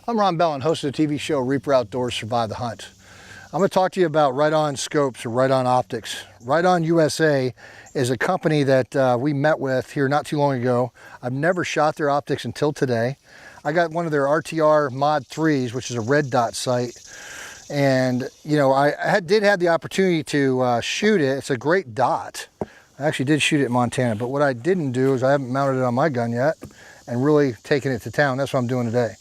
I'm Ron Bellin, host of the TV show Reaper Outdoors Survive the Hunt. I'm going to talk to you about Right-On Scopes or Right-On Optics. Right-On USA is a company that we met with here not too long ago. I've never shot their optics until today. I got one of their RTR Mod 3s, which is a red dot sight. And, you know, I did have the opportunity to shoot it. It's a great dot. I actually did shoot it in Montana, but what I didn't do is I haven't mounted it on my gun yet and really taken it to town. That's what I'm doing today.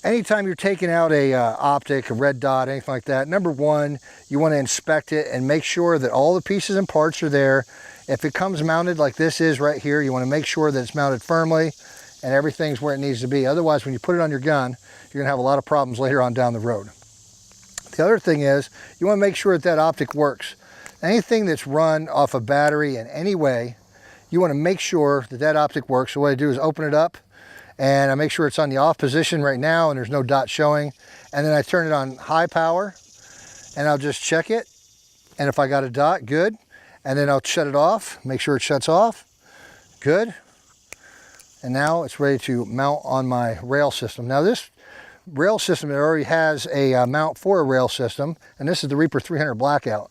Anytime you're taking out a optic, a red dot, anything like that, number one, you want to inspect it and make sure that all the pieces and parts are there. If it comes mounted like this is right here, you want to make sure that it's mounted firmly and everything's where it needs to be. Otherwise, when you put it on your gun, you're going to have a lot of problems later on down the road. The other thing is, you want to make sure that that optic works. Anything that's run off a battery in any way, you want to make sure that that optic works. So what I do is open it up, and I make sure it's on the off position right now and there's no dot showing. And then I turn it on high power and I'll just check it. And if I got a dot, good. And then I'll shut it off, make sure it shuts off. Good. And now it's ready to mount on my rail system. Now this rail system, it already has a mount for a rail system, and this is the Reaper 300 Blackout.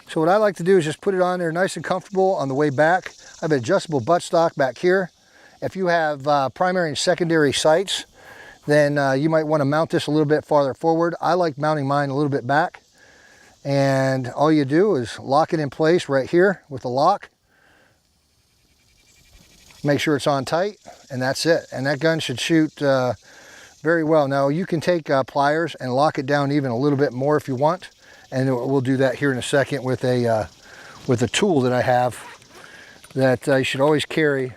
So what I like to do is just put it on there nice and comfortable on the way back. I have an adjustable buttstock back here. If you have primary and secondary sights, then you might want to mount this a little bit farther forward. I like mounting mine a little bit back. And all you do is lock it in place right here with the lock. Make sure it's on tight, and that's it. And that gun should shoot very well. Now you can take pliers and lock it down even a little bit more if you want. And we'll do that here in a second with a tool that I have that you should always carry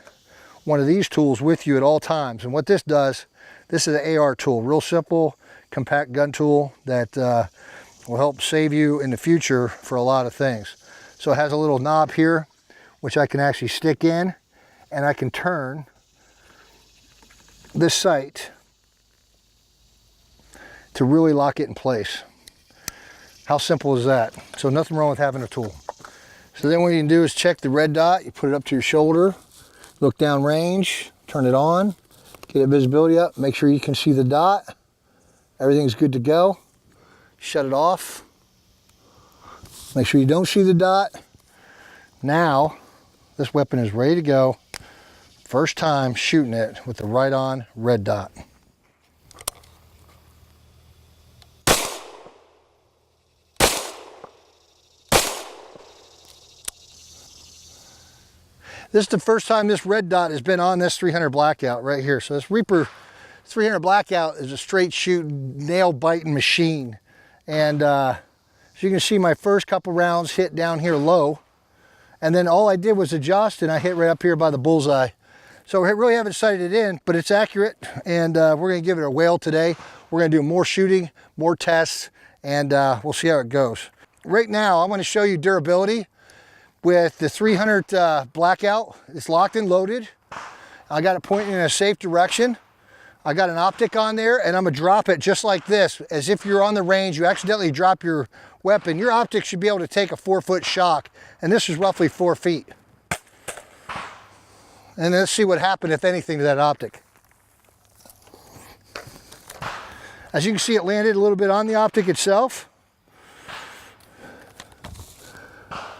one of these tools with you at all times. And what this does, this is an AR tool, real simple, compact gun tool that will help save you in the future for a lot of things. So it has a little knob here, which I can actually stick in, and I can turn this sight to really lock it in place. How simple is that? So nothing wrong with having a tool. So then what you can do is check the red dot, you put it up to your shoulder, look down range, turn it on, get the visibility up, make sure you can see the dot. Everything's good to go. Shut it off. Make sure you don't see the dot. Now, this weapon is ready to go. First time shooting it with the Right-On red dot. This is the first time this red dot has been on this 300 Blackout right here. So this Reaper 300 Blackout is a straight shoot, nail biting machine. And as you can see, my first couple rounds hit down here low. And then all I did was adjust and I hit right up here by the bullseye. So we really haven't sighted it in, but it's accurate. And we're gonna give it a whale today. We're gonna do more shooting, more tests, and we'll see how it goes. Right now, I'm gonna show you durability. With the 300 Blackout, it's locked and loaded. I got it pointing in a safe direction. I got an optic on there, and I'm gonna drop it just like this. As if you're on the range, you accidentally drop your weapon. Your optic should be able to take a 4-foot shock, and this is roughly 4 feet. And let's see what happened, if anything, to that optic. As you can see, it landed a little bit on the optic itself.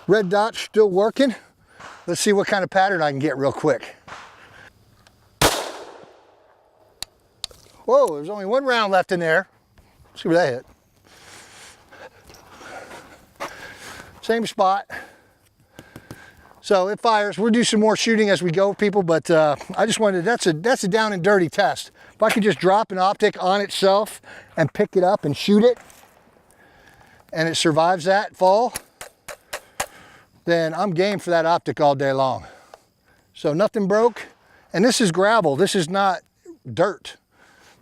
Red dot still working. Let's see what kind of pattern I can get real quick. Whoa, there's only one round left in there. Let's see where that hit. Same spot. So it fires. We'll do some more shooting as we go, people, but I just wanted, that's a down and dirty test. If I could just drop an optic on itself and pick it up and shoot it, and it survives that fall, then I'm game for that optic all day long. So nothing broke. And this is gravel. This is not dirt.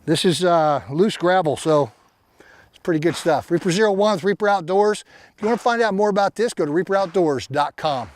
This is loose gravel, so it's pretty good stuff. Reaper 01 with Reaper Outdoors. If you want to find out more about this, go to reaperoutdoors.com.